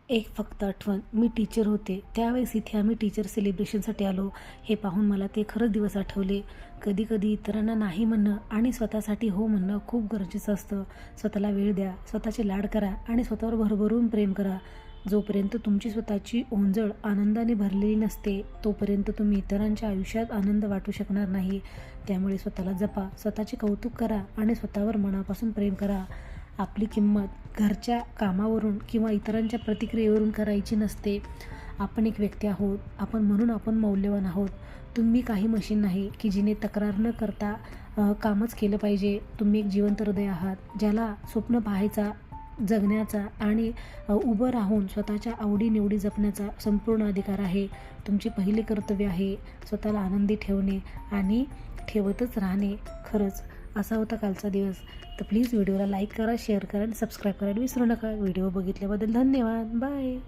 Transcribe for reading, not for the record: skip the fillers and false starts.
एक फक्त आठवण, मी टीचर होते त्यावेळेस इथे आम्ही टीचर सेलिब्रेशनसाठी आलो. हे पाहून मला ते खरंच दिवस आठवले. कधी कधी इतरांना नाही म्हणणं आणि स्वतःसाठी हो म्हणणं खूप गरजेचं असतं. स्वतःला वेळ द्या, स्वतःचे लाड करा आणि स्वतःवर भरभरून प्रेम करा. जोपर्यंत तुमची स्वतःची ओंजळ आनंदाने भरलेली नसते तोपर्यंत तुम्ही इतरांच्या आयुष्यात आनंद वाटू शकणार नाही. त्यामुळे स्वतःला जपा, स्वतःचे कौतुक करा आणि स्वतःवर मनापासून प्रेम करा. आपली किंमत घरच्या कामावरून किंवा इतरांच्या प्रतिक्रियेवरून करायची नसते. आपण एक व्यक्ती आहोत, म्हणून आपण मौल्यवान आहोत. तुम्ही काही मशीन नाही की जिने तक्रार न करता कामच केलं पाहिजे. तुम्ही एक जिवंत हृदय आहात, ज्याला स्वप्न पाहायचा, जगण्याचा आणि उभं राहून स्वतःच्या आवडीनिवडी जपण्याचा संपूर्ण अधिकार आहे. तुमचे पहिले कर्तव्य आहे स्वतःला आनंदी ठेवणे आणि ठेवतच राहणे. खरंच असा होता कालचा दिवस. तर प्लीज व्हिडिओला लाईक करा, शेअर करा आणि सबस्क्राईब करायला विसरू नका. व्हिडिओ बघितल्याबद्दल धन्यवाद. बाय.